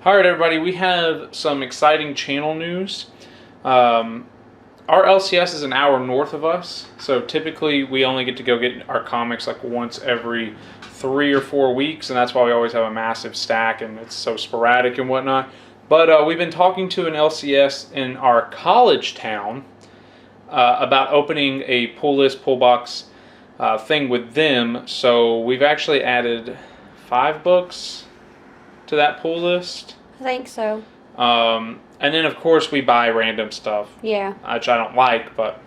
All right, everybody, we have some exciting channel news. Our LCS is an hour north of us, so typically we only get to go get our comics like once every 3 or 4 weeks, and that's why we always have a massive stack, and it's so sporadic and whatnot. But we've been talking to an LCS in our college town about opening a pull list, pull box thing with them, so we've actually added 5 books to that pull list. I think so. And then, of course, we buy random stuff. Yeah. Which I don't like, but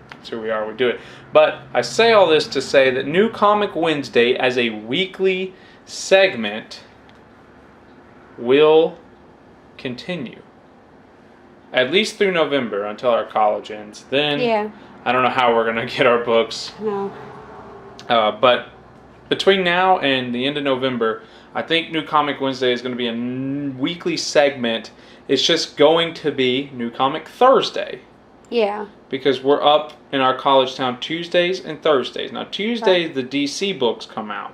that's who we are. We do it. But I say all this to say that New Comic Wednesday as a weekly segment will continue. At least through November until our college ends. Then, yeah. I don't know how we're going to get our books. No. But between now and the end of November, I think New Comic Wednesday is going to be a weekly segment. It's just going to be New Comic Thursday. Yeah. Because we're up in our college town Tuesdays and Thursdays. Now, Tuesdays, the DC books come out.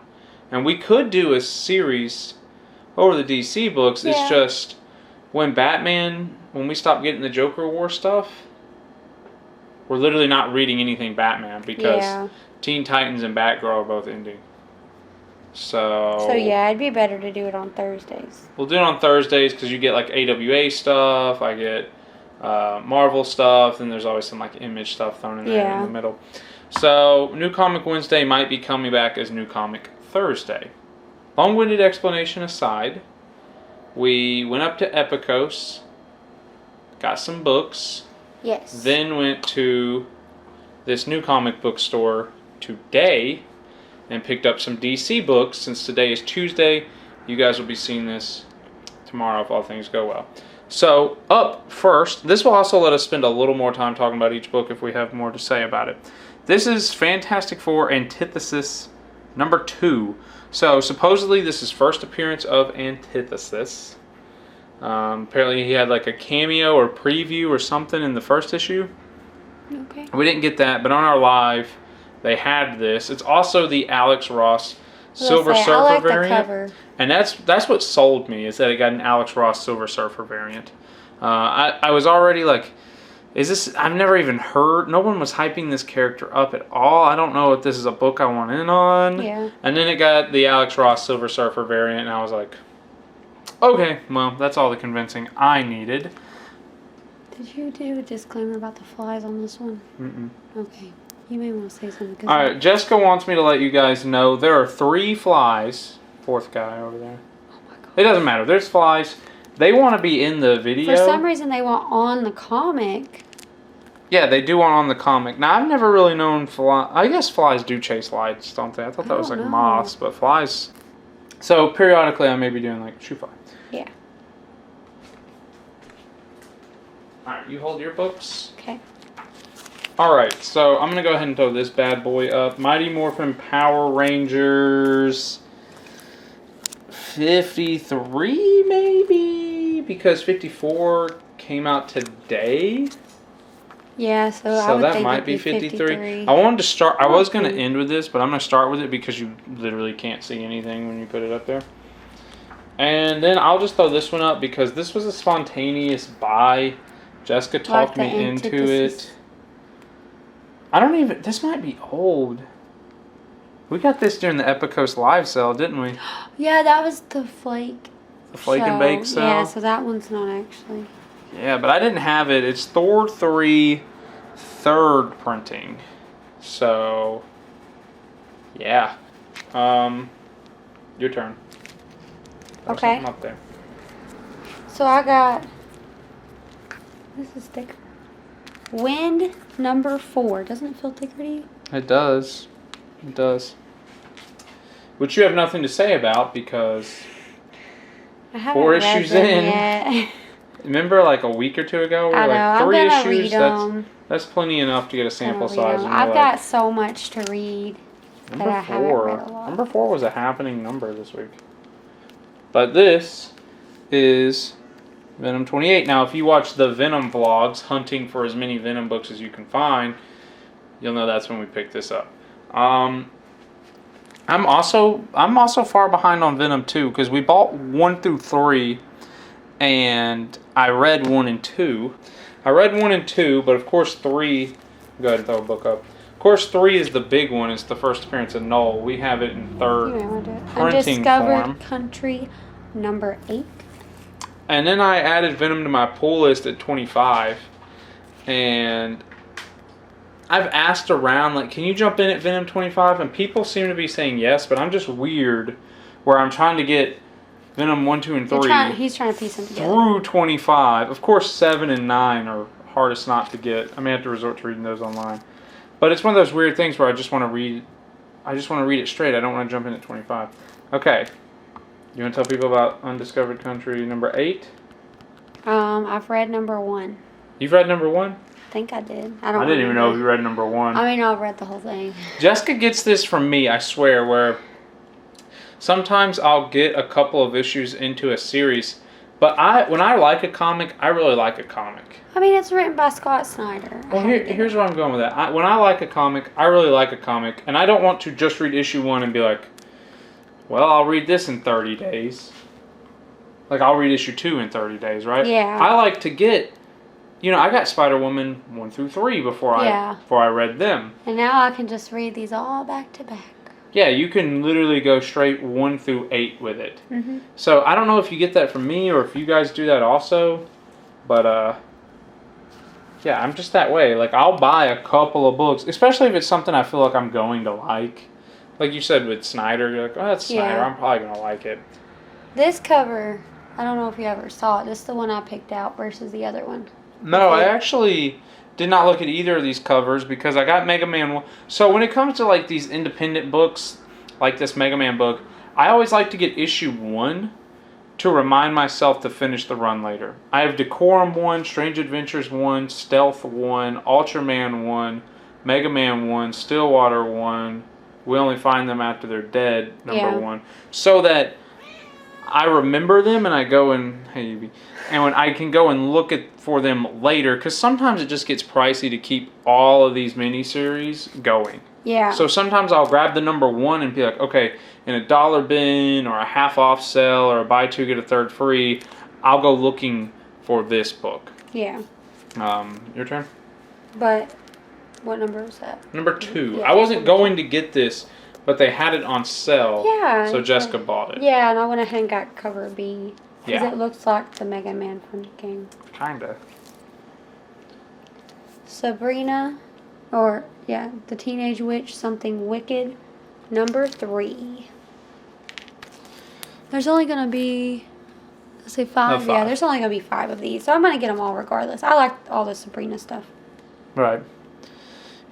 And we could do a series over the DC books. Yeah. It's just when we stop getting the Joker War stuff, we're literally not reading anything Batman because Teen Titans and Batgirl are both ending. So yeah, it'd be better to do it on Thursdays. We'll do it on Thursdays because you get like AWA stuff, I get Marvel stuff, and there's always some like Image stuff thrown in there in the middle. So New Comic Wednesday might be coming back as New Comic Thursday. Long-winded explanation aside, we went up to Epicos, got some books. Yes. Then went to this new comic book store today and picked up some DC books. Since today is Tuesday, you guys will be seeing this tomorrow if all things go well. So, up first, this will also let us spend a little more time talking about each book if we have more to say about it. This is Fantastic Four Antithesis number 2. So, supposedly this is first appearance of Antithesis. Apparently he had like a cameo or preview or something in the first issue. Okay. We didn't get that, but on our live, they had this. It's also the Alex Ross Silver Surfer I like variant. The cover. And that's what sold me, is that it got an Alex Ross Silver Surfer variant. I was already like, is this, I've never even heard, no one was hyping this character up at all. I don't know if this is a book I want in on. Yeah. And then it got the Alex Ross Silver Surfer variant, and I was like, okay, well, that's all the convincing I needed. Did you do a disclaimer about the flies on this one? Mm-mm. Okay. You may want to say something. All right, Jessica wants me to let you guys know there are 3 flies. 4th guy over there. Oh my God. It doesn't matter. There's flies. They want to be in the video. For some reason, they want on the comic. Yeah, they do want on the comic. Now, I've never really known flies. I guess flies do chase lights, don't they? I thought that was like moths, but flies. So, periodically, I may be doing like shoe fly. Yeah. All right, you hold your books. Okay. All right, so I'm going to go ahead and throw this bad boy up. Mighty Morphin Power Rangers 53, maybe? Because 54 came out today. Yeah, so I would that think might it'd be 53. 53. I wanted to start, I was going to end with this, but I'm going to start with it because you literally can't see anything when you put it up there. And then I'll just throw this one up because this was a spontaneous buy. Jessica talked me into it. I don't even, this might be old. We got this during the Epicos live sale, didn't we? Yeah, that was the flake. The flake and bake sale? Yeah, so that one's not actually. Yeah, but I didn't have it. It's Thor 3 3rd printing. So, yeah. Your turn. Throw Okay. something up there. So I got, this is thicker. Wind number 4. Doesn't it feel thicker to you? It does. It does. Which you have nothing to say about because I haven't 4 read issues them in. yet. Remember like a week or 2 ago? We were I know. like I'm 3 gonna issues. read them. That's plenty enough to get a sample size. And I've you're got like, so much to read that I haven't read a lot. Number 4 was a happening number this week. But this is Venom 28. Now, if you watch the Venom vlogs, hunting for as many Venom books as you can find, you'll know that's when we picked this up. I'm also far behind on Venom 2 because we bought 1 through 3 and I read 1 and 2. I read 1 and 2, but of course 3. Go ahead and throw a book up. Of course, 3 is the big one. It's the first appearance of Noel. We have it in third printing Undiscovered form. Country, number 8. And then I added Venom to my pull list at 25. And I've asked around, like, can you jump in at Venom 25? And people seem to be saying yes, but I'm just weird where I'm trying to get Venom 1, 2, and 3 He's trying to piece them together. through 25. Of course, 7 and 9 are hardest not to get. I may have to resort to reading those online. But it's one of those weird things where I just want to read it straight. I don't want to jump in at 25. Okay. You want to tell people about Undiscovered Country number 8? I've read number 1. You've read number 1? I think I did. I didn't even know if you read number 1. I mean, I've read the whole thing. Jessica gets this from me, I swear, where sometimes I'll get a couple of issues into a series, but when I like a comic, I really like a comic. I mean, it's written by Scott Snyder. Well, here's where I'm going with that. When I like a comic, I really like a comic, and I don't want to just read issue 1 and be like, well, I'll read this in 30 days. Like, I'll read issue 2 in 30 days, right? Yeah. I like to get, I got Spider-Woman 1 through 3 before I read them. And now I can just read these all back to back. Yeah, you can literally go straight 1 through 8 with it. Mm-hmm. So I don't know if you get that from me or if you guys do that also, but yeah, I'm just that way. Like, I'll buy a couple of books, especially if it's something I feel like I'm going to like. Like you said with Snyder, you're like, oh, that's Snyder. I'm probably going to like it. This cover, I don't know if you ever saw it. This is the one I picked out versus the other one. No, I actually did not look at either of these covers because I got Mega Man 1. So when it comes to like these independent books, like this Mega Man book, I always like to get issue 1 to remind myself to finish the run later. I have Decorum 1, Strange Adventures 1, Stealth 1, Ultraman 1, Mega Man 1, Stillwater 1, We Only Find Them After They're Dead, number 1. So that I remember them and I go and, and when I can go and look for them later, because sometimes it just gets pricey to keep all of these miniseries going. Yeah. So sometimes I'll grab the number 1 and be like, okay, in a dollar bin or a half off sale or a buy 2 get a third free, I'll go looking for this book. Yeah. Your turn? But what number is that? Number 2. Yeah. I wasn't going to get this, but they had it on sale. Yeah. So Jessica bought it. Yeah, and I went ahead and got cover B. Because Yeah. it looks like the Mega Man from the game. Kinda. Sabrina, the Teenage Witch, Something Wicked, number 3. There's only going to be, let's say 5. Oh, 5. Yeah, there's only going to be 5 of these. So I'm going to get them all regardless. I like all the Sabrina stuff. Right.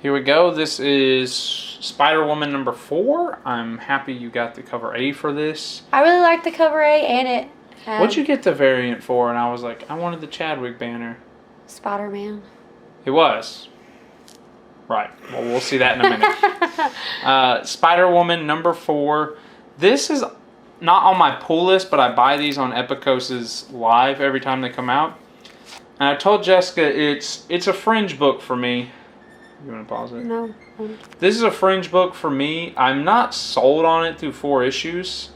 Here we go. This is Spider-Woman number 4. I'm happy you got the cover A for this. I really like the cover A, and it had What'd you get the variant for? And I was like, I wanted the Chadwick banner. Spider-Man. It was. Right. Well, we'll see that in a minute. Spider-Woman number 4. This is not on my pull list, but I buy these on Epicos's live every time they come out. And I told Jessica it's a fringe book for me. You want to pause it? No. This is a fringe book for me. I'm not sold on it through 4 issues.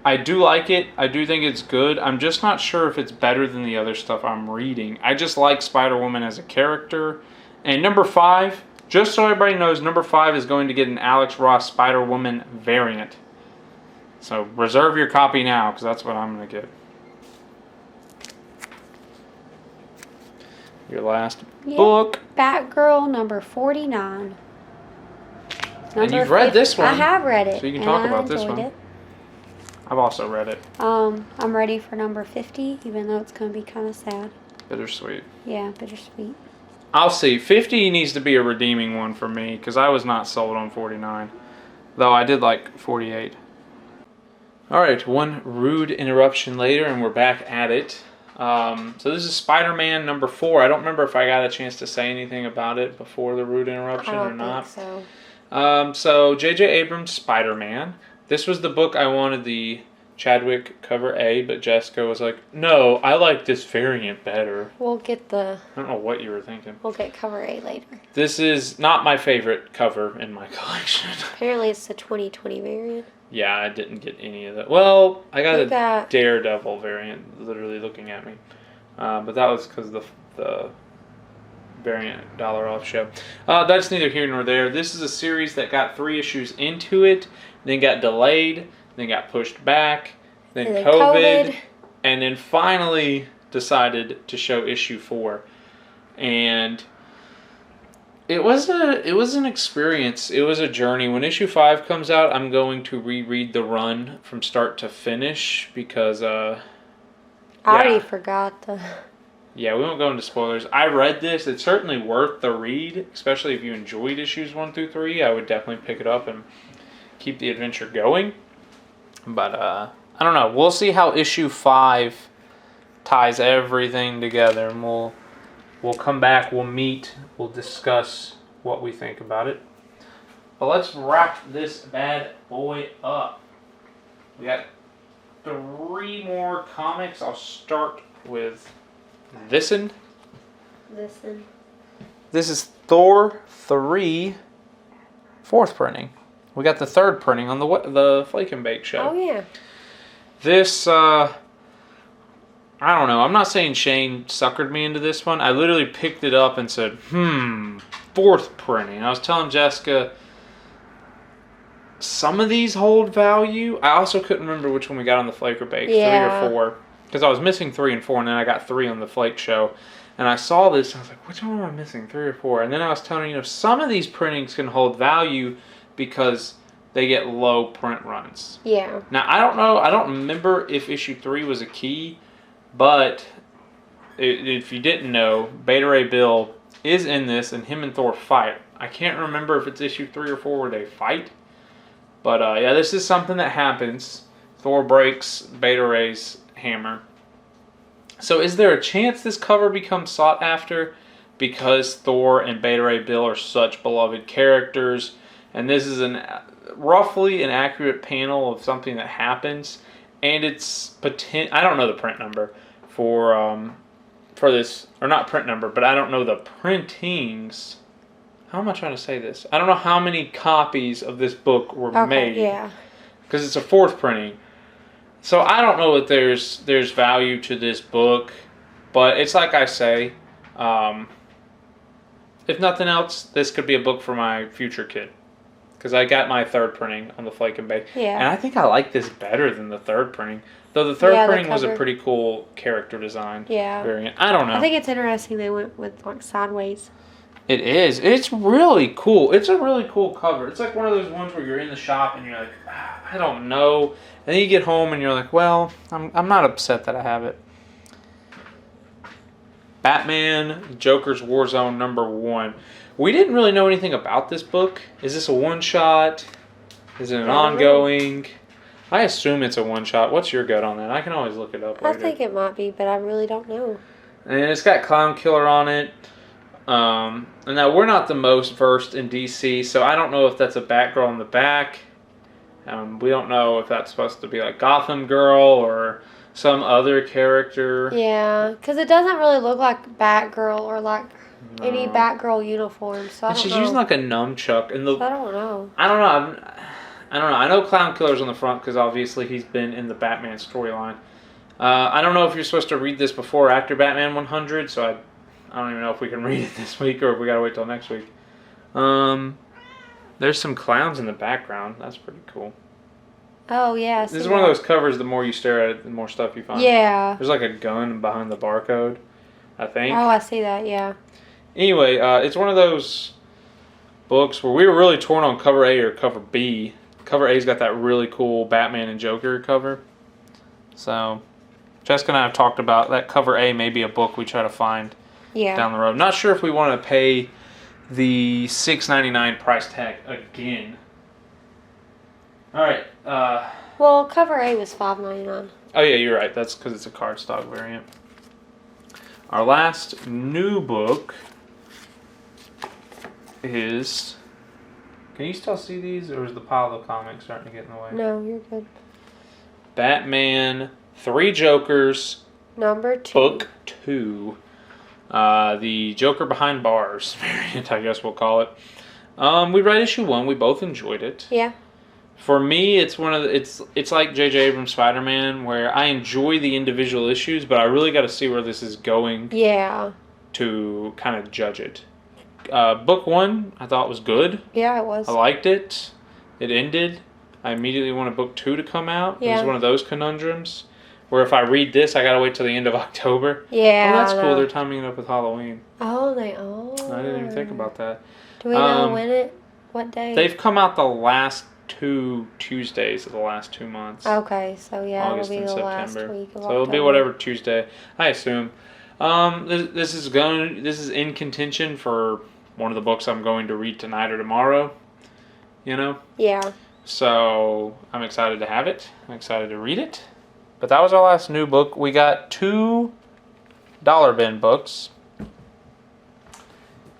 I do like it. I do think it's good. I'm just not sure if it's better than the other stuff I'm reading. I just like Spider-Woman as a character. And number 5, just so everybody knows, number 5 is going to get an Alex Ross Spider-Woman variant. So reserve your copy now, because that's what I'm going to get. Your last book. Batgirl, number 49. And you've read this one. I have read it. So you can talk about this enjoyed one. it. I've also read it. I'm ready for number 50, even though it's going to be kind of sad. Bittersweet. Yeah, bittersweet. I'll see. 50 needs to be a redeeming one for me, because I was not sold on 49. Though I did like 48. Alright, one rude interruption later, and we're back at it. So this is Spider-Man number 4. I don't remember if I got a chance to say anything about it before the rude interruption or not. I don't think so. So J.J. Abrams' Spider-Man. This was the book I wanted the Chadwick cover A, but Jessica was like, no, I like this variant better. We'll get I don't know what you were thinking. We'll get cover A later. This is not my favorite cover in my collection. Apparently it's the 2020 variant. Yeah, I didn't get any of that. Well, I got You a got- Daredevil variant, literally looking at me. But that was because of the variant dollar off show. That's neither here nor there. This is a series that got 3 issues into it, then got delayed, then got pushed back, then And then COVID, COVID. and then finally decided to show issue 4. And it was an experience. It was a journey. When issue 5 comes out, I'm going to reread the run from start to finish because I already yeah. forgot the. Yeah, we won't go into spoilers. I read this. It's certainly worth the read, especially if you enjoyed issues 1 through 3. I would definitely pick it up and keep the adventure going. But I don't know. We'll see how issue 5 ties everything together, and we'll come back. We'll meet. We'll discuss what we think about it. But let's wrap this bad boy up. We got 3 more comics. I'll start with this'n. Listen. This is Thor 3, 4th printing. We got the 3rd printing on the Flake and Bake show. Oh yeah. This, I don't know. I'm not saying Shane suckered me into this one. I literally picked it up and said, 4th printing. I was telling Jessica, some of these hold value. I also couldn't remember which one we got on the Flake or Bake, Yeah. 3 or 4. Because I was missing 3 and 4, and then I got 3 on the Flake show. And I saw this, and I was like, which one am I missing, 3 or 4? And then I was telling you, some of these printings can hold value because they get low print runs. Yeah. Now, I don't know, I don't remember if issue 3 was a key, but if you didn't know, Beta Ray Bill is in this, and him and Thor fight. I can't remember if it's issue 3 or 4 where they fight. But yeah, this is something that happens. Thor breaks Beta Ray's hammer. So is there a chance this cover becomes sought after because Thor and Beta Ray Bill are such beloved characters, and this is roughly an accurate panel of something that happens, and it's I don't know the print number for this, or not print number, but I don't know the printings. How am I trying to say this? I don't know how many copies of this book were made. Yeah. Because it's a 4th printing. So I don't know if there's value to this book, but it's like I say, if nothing else, this could be a book for my future kid. Because I got my 3rd printing on the Flake and Bake. Yeah. And I think I like this better than the 3rd printing. Though the 3rd the printing was a cover. pretty cool character design Yeah. variant. I don't know. I think it's interesting they went with like sideways. It is. It's really cool. It's a really cool cover. It's like one of those ones where you're in the shop and you're like, I don't know. And then you get home and you're like, well, I'm not upset that I have it. Batman Joker's Warzone #1. We didn't really know anything about this book. Is this a one-shot? Is it an ongoing? I assume it's a one-shot. What's your gut on that? I can always look it up later. I think it might be, but I really don't know. And it's got Clown Killer on it. And now we're not the most versed in DC, so I don't know if that's a Batgirl on the back. We don't know if that's supposed to be like Gotham Girl or some other character. Yeah, because it doesn't really look like Batgirl or like any Batgirl uniform. So I And don't she's know. using like a nunchuck. And So I don't know. I don't know. I don't know. I know Clown Killer's on the front because obviously he's been in the Batman storyline. I don't know if you're supposed to read this before or after Batman 100, so I don't even know if we can read it this week or if we gotta wait till next week. There's some clowns in the background. That's pretty cool. Oh yeah. I This see is one of that. those covers. The more you stare at it, the more stuff you find. Yeah. There's like a gun behind the barcode, I think. Oh, I see that. Yeah. Anyway, it's one of those books where we were really torn on cover A or cover B. Cover A's got that really cool Batman and Joker cover. So, Jessica and I have talked about that cover A may be a book we try to find down the road. Not sure if we want to pay the $6.99 price tag again. All right. Well, cover A was $5.99. Oh yeah, you're right. That's because it's a cardstock variant. Our last new book is... Can you still see these, or is the pile of comics starting to get in the way? No, you're good. Batman, Three Jokers, Number 2. Book 2. The Joker Behind Bars variant, I guess we'll call it. We read issue 1. We both enjoyed it. Yeah. For me, it's it's like J.J. Abrams' Spider-Man, where I enjoy the individual issues, but I really got to see where this is going. Yeah. To kind of judge it. Book 1, I thought was good. Yeah, it was. I liked it. It ended. I immediately wanted book 2 to come out. Yeah. It was one of those conundrums where if I read this, I gotta wait till the end of October. Yeah. Oh, that's cool. They're timing it up with Halloween. Oh, they are. I didn't even think about that. Do we know what day? They've come out the last 2 Tuesdays of the last 2 months. Okay, so yeah, August it'll be and the last September. week of So it'll be whatever Tuesday, I assume. This is in contention for one of the books I'm going to read tonight or tomorrow. You know? Yeah. So I'm excited to have it. I'm excited to read it. But that was our last new book. We got 2 dollar bin books.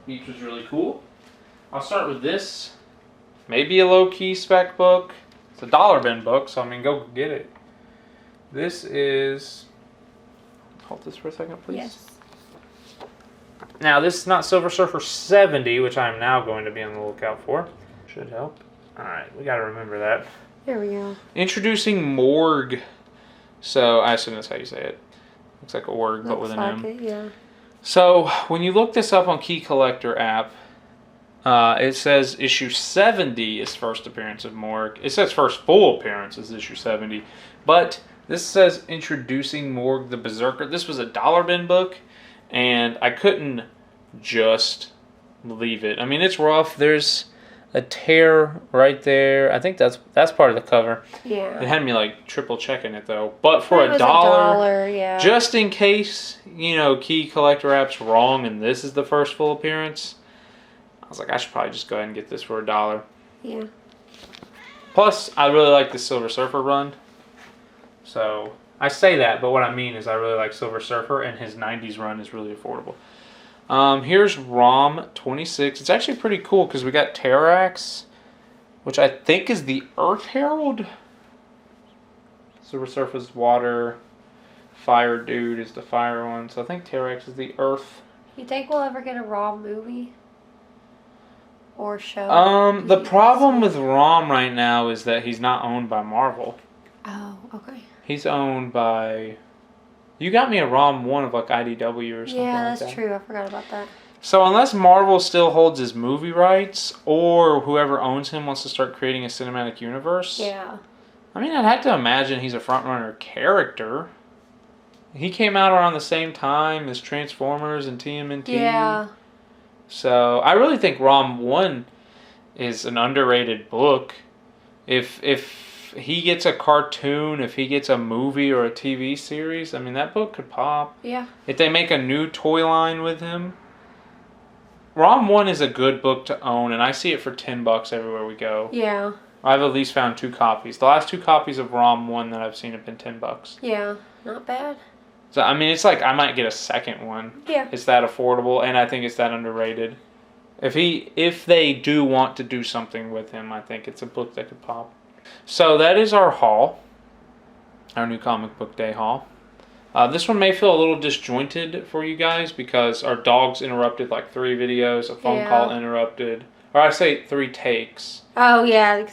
Each was really cool. I'll start with this. Maybe a low-key spec book. It's a dollar bin book, so I mean, go get it. This is... Hold this for a second, please. Yes. Now, this is not Silver Surfer 70, which I'm now going to be on the lookout for. Should help. Alright, we gotta remember that. There we go. Introducing Morgue. So, I assume that's how you say it. Looks like a org, but with an M. It, yeah. So, when you look this up on Key Collector app, it says issue 70 is first appearance of Morgue. It says first full appearance is issue 70. But this says Introducing Morgue the Berserker. This was a dollar bin book, and I couldn't just leave it. I mean, it's rough. There's a tear right there. I think that's part of the cover. Yeah. It had me like triple checking it though. But for it was $1, $1, yeah. just in case, you know, Key Collector app's wrong and this is the first full appearance, I was like, I should probably just go ahead and get this for $1. Yeah. Plus, I really like the Silver Surfer run. So, I say that, but what I mean is I really like Silver Surfer, and his 90s run is really affordable. Here's ROM 26. It's actually pretty cool because we got Terrax, which I think is the Earth Herald. Silver Surfer's water. Fire Dude is the fire one. So I think Terrax is the Earth. You think we'll ever get a Raw movie? Or show? The problem with ROM right now is that he's not owned by Marvel. Oh, okay. He's owned by... You got me a ROM 1 of like IDW or something. Yeah, like that's that. true. I forgot about that. So unless Marvel still holds his movie rights, or whoever owns him wants to start creating a cinematic universe... Yeah. I mean, I'd have to imagine he's a frontrunner character. He came out around the same time as Transformers and TMNT. Yeah. So I really think ROM 1 is an underrated book. If he gets a cartoon, if he gets a movie or a TV series, I mean, that book could pop. Yeah. If they make a new toy line with him. ROM 1 is a good book to own, and I see it for $10 everywhere we go. Yeah. I've at least found 2 copies. The last 2 copies of ROM 1 that I've seen have been $10. Yeah. Not bad. So, I mean, it's like I might get a second one. Yeah. It's that affordable, and I think it's that underrated. If they do want to do something with him, I think it's a book that could pop. So that is our haul. Our new comic book day haul. This one may feel a little disjointed for you guys because our dogs interrupted like 3 videos, a phone call interrupted, or I say 3 takes. Oh yeah,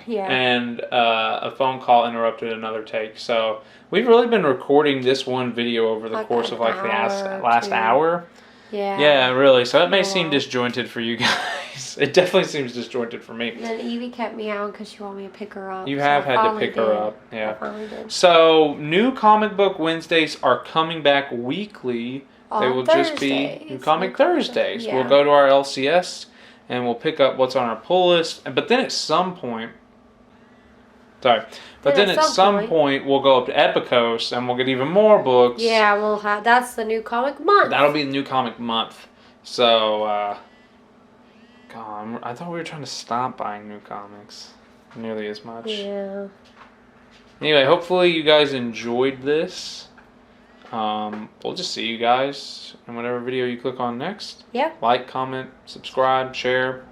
yeah. And a phone call interrupted another take. So we've really been recording this one video over the course of like the last hour. Yeah. Yeah, really. So it may seem disjointed for you guys. It definitely seems disjointed for me. And then Evie kept me out because she wanted me to pick her up. You have had to pick her up. Yeah. I finally did. So new comic book Wednesdays are coming back weekly. They will just be new comic Thursdays. Yeah. We'll go to our LCS and we'll pick up what's on our pull list. But then at some point, at some point we'll go up to Epicos and we'll get even more books. Yeah, we'll have. That's the new comic month. That'll be the new comic month. So, God, I thought we were trying to stop buying new comics nearly as much. Yeah. Anyway, hopefully you guys enjoyed this. We'll just see you guys in whatever video you click on next. Yeah. Like, comment, subscribe, share.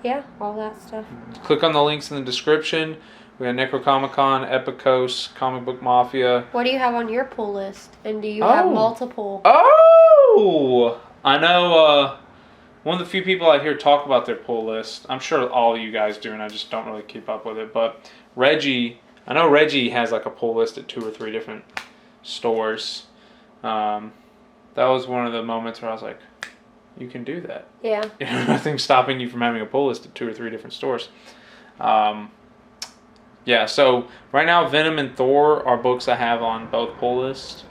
Yeah, all that stuff. Click on the links in the description. We got Necrocomicon, Epicos, Comic Book Mafia. What do you have on your pull list? And do you have multiple? Oh! I know one of the few people I hear talk about their pull list. I'm sure all of you guys do, and I just don't really keep up with it. But Reggie, I know Reggie has like a pull list at 2 or 3 different stores. That was one of the moments where I was like, you can do that. Yeah. Nothing's stopping you from having a pull list at 2 or 3 different stores. Yeah, so right now Venom and Thor are books I have on both pull lists.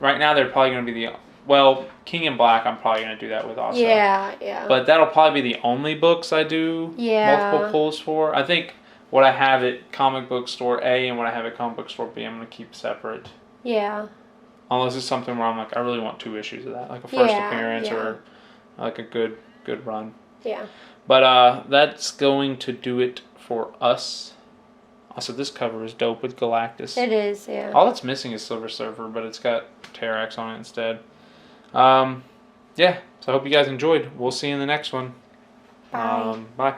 Right now they're probably going to be King and Black I'm probably going to do that with also. Yeah. But that'll probably be the only books I do multiple pulls for. I think what I have at Comic Book Store A and what I have at Comic Book Store B I'm going to keep separate. Yeah. Unless it's something where I'm like, I really want 2 issues of that. Like a first appearance or like a good run. Yeah. But that's going to do it for us. Also, this cover is dope with Galactus. It is, yeah. All that's missing is Silver Surfer, but it's got Terrax on it instead. Yeah, so I hope you guys enjoyed. We'll see you in the next one. Bye. Bye.